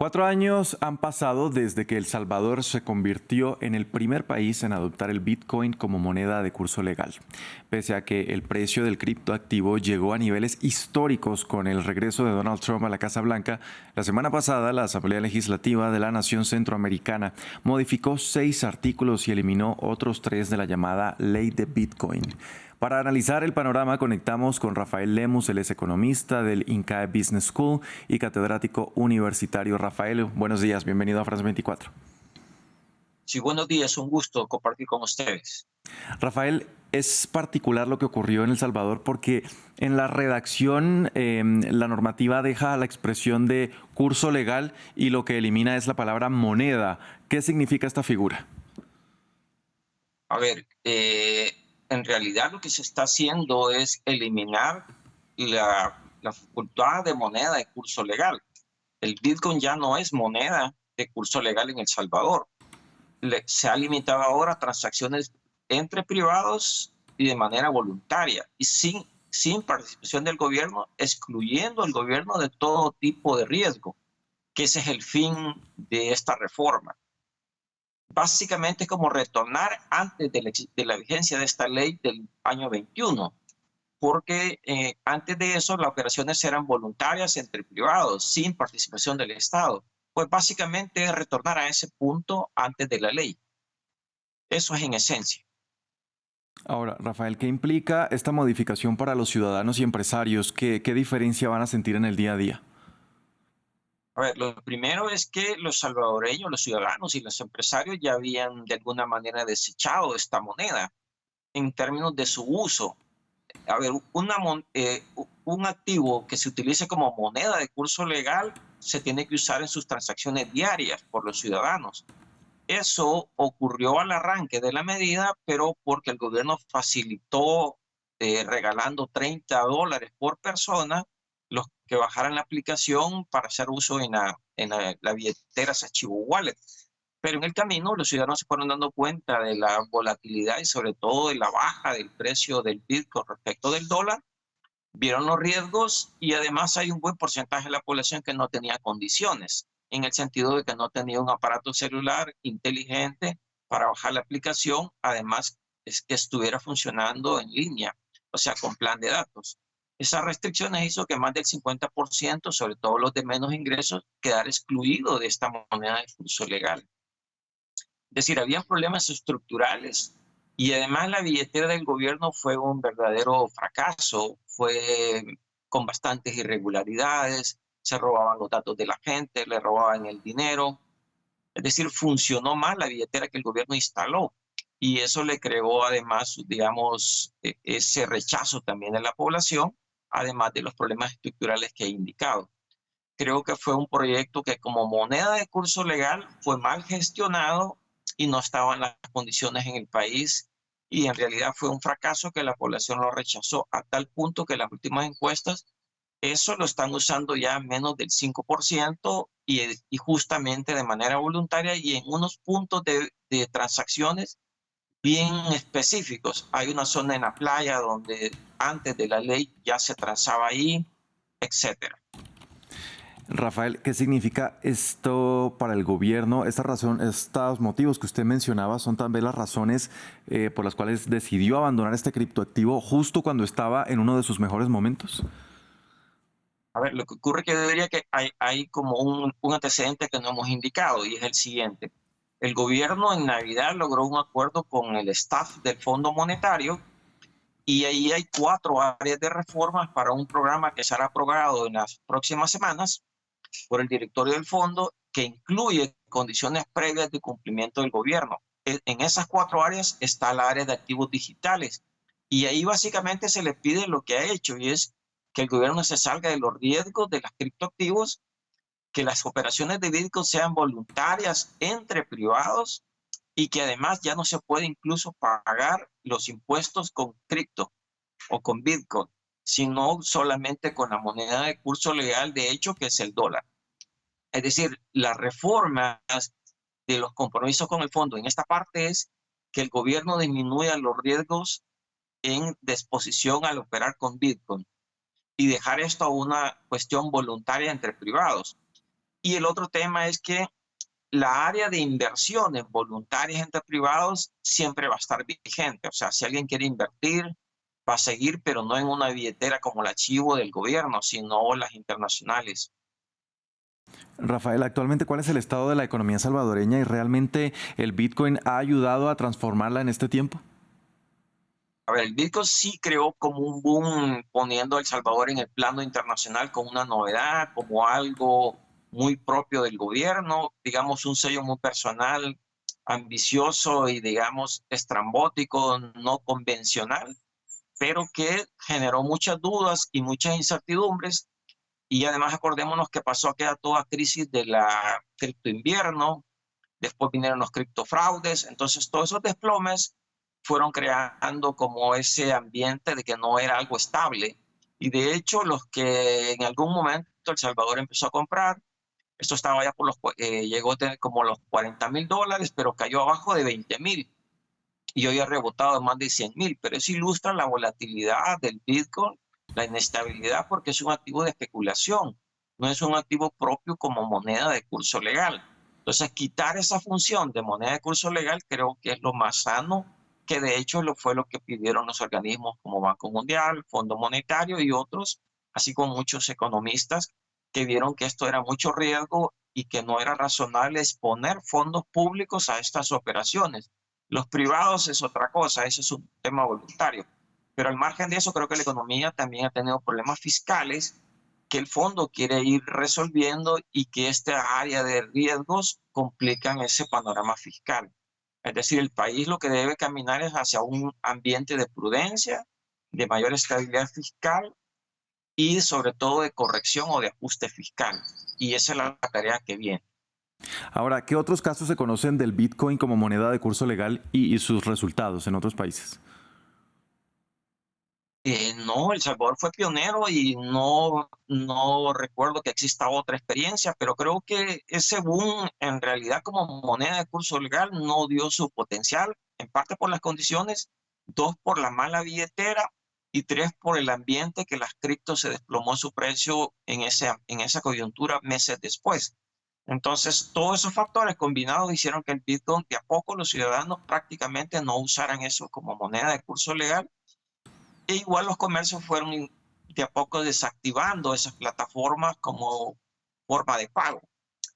4 años han pasado desde que El Salvador se convirtió en el primer país en adoptar el Bitcoin como moneda de curso legal. Pese a que el precio del criptoactivo llegó a niveles históricos con el regreso de Donald Trump a la Casa Blanca, la semana pasada la Asamblea Legislativa de la Nación Centroamericana modificó 6 artículos y eliminó otros 3 de la llamada Ley de Bitcoin. Para analizar el panorama conectamos con Rafael Lemus, él es economista del INCAE Business School y catedrático universitario. Rafael, buenos días, bienvenido a France 24. Sí, buenos días, un gusto compartir con ustedes. Rafael, es particular lo que ocurrió en El Salvador porque en la redacción la normativa deja la expresión de curso legal y lo que elimina es la palabra moneda. ¿Qué significa esta figura? A ver, en realidad lo que se está haciendo es eliminar la facultad de moneda de curso legal. El Bitcoin ya no es moneda de curso legal en El Salvador. Se ha limitado ahora a transacciones entre privados y de manera voluntaria y sin participación del gobierno, excluyendo al gobierno de todo tipo de riesgo, que ese es el fin de esta reforma. Básicamente es como retornar antes de la vigencia de esta ley del año 21, porque antes de eso las operaciones eran voluntarias entre privados, sin participación del Estado. Pues básicamente es retornar a ese punto antes de la ley. Eso es en esencia. Ahora, Rafael, ¿qué implica esta modificación para los ciudadanos y empresarios? ¿Qué diferencia van a sentir en el día a día? A ver, lo primero es que los salvadoreños, los ciudadanos y los empresarios ya habían de alguna manera desechado esta moneda en términos de su uso. A ver, un activo que se utilice como moneda de curso legal se tiene que usar en sus transacciones diarias por los ciudadanos. Eso ocurrió al arranque de la medida, pero porque el gobierno facilitó regalando $30 por persona los que bajaran la aplicación para hacer uso en la billetera Sachivo Wallet. Pero en el camino los ciudadanos se fueron dando cuenta de la volatilidad y sobre todo de la baja del precio del Bitcoin respecto del dólar, vieron los riesgos y además hay un buen porcentaje de la población que no tenía condiciones, en el sentido de que no tenía un aparato celular inteligente para bajar la aplicación, además es que estuviera funcionando en línea, o sea, con plan de datos. Esas restricciones hizo que más del 50%, sobre todo los de menos ingresos, quedara excluido de esta moneda de curso legal. Es decir, había problemas estructurales y además la billetera del gobierno fue un verdadero fracaso, fue con bastantes irregularidades, se robaban los datos de la gente, le robaban el dinero, es decir, funcionó mal la billetera que el gobierno instaló y eso le creó además, digamos, ese rechazo también de la población, además de los problemas estructurales que he indicado. Creo que fue un proyecto que como moneda de curso legal fue mal gestionado y no estaban las condiciones en el país y en realidad fue un fracaso que la población lo rechazó a tal punto que las últimas encuestas eso lo están usando ya menos del 5% y justamente de manera voluntaria y en unos puntos de transacciones bien específicos. Hay una zona en la playa donde antes de la ley ya se transaba ahí, etcétera. Rafael, ¿qué significa esto para el gobierno? Estos motivos que usted mencionaba son también las razones por las cuales decidió abandonar este criptoactivo justo cuando estaba en uno de sus mejores momentos. A ver, lo que ocurre es que yo diría que hay como un antecedente que no hemos indicado y es el siguiente. El gobierno en Navidad logró un acuerdo con el staff del Fondo Monetario y ahí hay 4 áreas de reformas para un programa que será aprobado en las próximas semanas por el directorio del fondo que incluye condiciones previas de cumplimiento del gobierno. En esas 4 áreas está la área de activos digitales y ahí básicamente se le pide lo que ha hecho y es que el gobierno se salga de los riesgos de los criptoactivos, que las operaciones de Bitcoin sean voluntarias entre privados y que además ya no se puede incluso pagar los impuestos con cripto o con Bitcoin, sino solamente con la moneda de curso legal de hecho que es el dólar. Es decir, las reformas de los compromisos con el fondo en esta parte es que el gobierno disminuya los riesgos en disposición al operar con Bitcoin y dejar esto a una cuestión voluntaria entre privados. Y el otro tema es que la área de inversiones voluntarias entre privados siempre va a estar vigente. O sea, si alguien quiere invertir, va a seguir, pero no en una billetera como la Chivo del gobierno, sino las internacionales. Rafael, actualmente, ¿cuál es el estado de la economía salvadoreña y realmente el Bitcoin ha ayudado a transformarla en este tiempo? A ver, el Bitcoin sí creó como un boom poniendo a El Salvador en el plano internacional con una novedad, como algo muy propio del gobierno, digamos un sello muy personal, ambicioso y digamos estrambótico, no convencional, pero que generó muchas dudas y muchas incertidumbres. Y además acordémonos que pasó aquella toda crisis de la criptoinvierno, después vinieron los criptofraudes, entonces todos esos desplomes fueron creando como ese ambiente de que no era algo estable. Y de hecho, los que en algún momento El Salvador empezó a comprar, esto estaba ya llegó a tener como los $40,000, pero cayó abajo de 20,000 y hoy ha rebotado más de 100,000, pero eso ilustra la volatilidad del Bitcoin, la inestabilidad, porque es un activo de especulación, no es un activo propio como moneda de curso legal. Entonces, quitar esa función de moneda de curso legal creo que es lo más sano, que de hecho fue lo que pidieron los organismos como Banco Mundial, Fondo Monetario y otros, así como muchos economistas que vieron que esto era mucho riesgo y que no era razonable exponer fondos públicos a estas operaciones. Los privados es otra cosa, eso es un tema voluntario. Pero al margen de eso, creo que la economía también ha tenido problemas fiscales que el fondo quiere ir resolviendo y que esta área de riesgos complican ese panorama fiscal. Es decir, el país lo que debe caminar es hacia un ambiente de prudencia, de mayor estabilidad fiscal y sobre todo de corrección o de ajuste fiscal. Y esa es la tarea que viene. Ahora, ¿qué otros casos se conocen del Bitcoin como moneda de curso legal y sus resultados en otros países? No, El Salvador fue pionero y no recuerdo que exista otra experiencia, pero creo que ese boom en realidad como moneda de curso legal no dio su potencial, en parte por las condiciones, dos por la mala billetera y tres por el ambiente que las criptos se desplomó su precio en esa coyuntura meses después. Entonces, todos esos factores combinados hicieron que el Bitcoin de a poco los ciudadanos prácticamente no usaran eso como moneda de curso legal e igual los comercios fueron de a poco desactivando esas plataformas como forma de pago,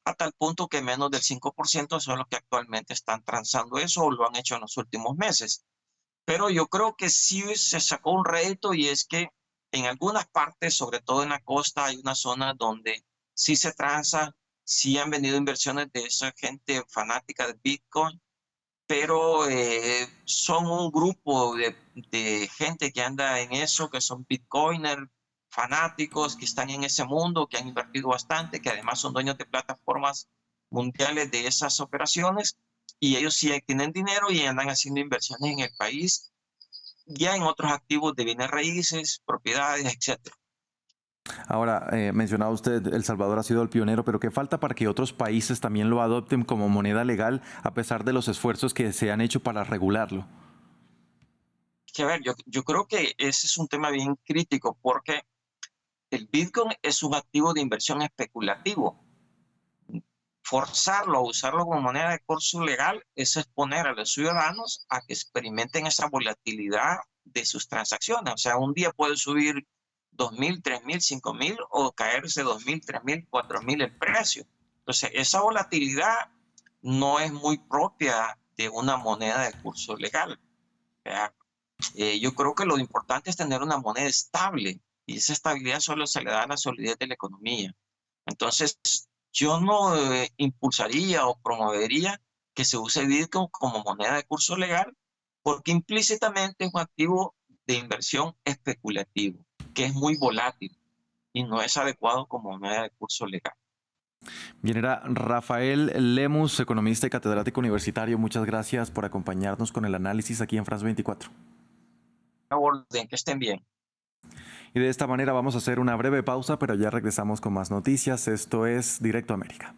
a tal punto que menos del 5% son los que actualmente están transando eso o lo han hecho en los últimos meses. Pero yo creo que sí se sacó un rédito y es que en algunas partes, sobre todo en la costa, hay una zona donde sí se transa, sí han venido inversiones de esa gente fanática de Bitcoin, pero son un grupo de gente que anda en eso, que son bitcoiners, fanáticos, que están en ese mundo, que han invertido bastante, que además son dueños de plataformas mundiales de esas operaciones, y ellos sí tienen dinero y andan haciendo inversiones en el país, ya en otros activos de bienes raíces, propiedades, etcétera. Ahora, mencionaba usted, El Salvador ha sido el pionero, pero ¿qué falta para que otros países también lo adopten como moneda legal a pesar de los esfuerzos que se han hecho para regularlo? Que a ver, yo creo que ese es un tema bien crítico porque el Bitcoin es un activo de inversión especulativo. Forzarlo a usarlo como moneda de curso legal es exponer a los ciudadanos a que experimenten esa volatilidad de sus transacciones. O sea, un día puede subir 2,000, 3,000, 5,000 o caerse 2,000, 3,000, 4,000 el precio. Entonces, esa volatilidad no es muy propia de una moneda de curso legal. Yo creo que lo importante es tener una moneda estable y esa estabilidad solo se le da a la solidez de la economía. Entonces, yo no impulsaría o promovería que se use Bitcoin como moneda de curso legal porque implícitamente es un activo de inversión especulativo, que es muy volátil y no es adecuado como moneda de curso legal. Bien, era Rafael Lemus, economista y catedrático universitario. Muchas gracias por acompañarnos con el análisis aquí en France 24. A orden, que estén bien. Y de esta manera vamos a hacer una breve pausa, pero ya regresamos con más noticias. Esto es Directo América.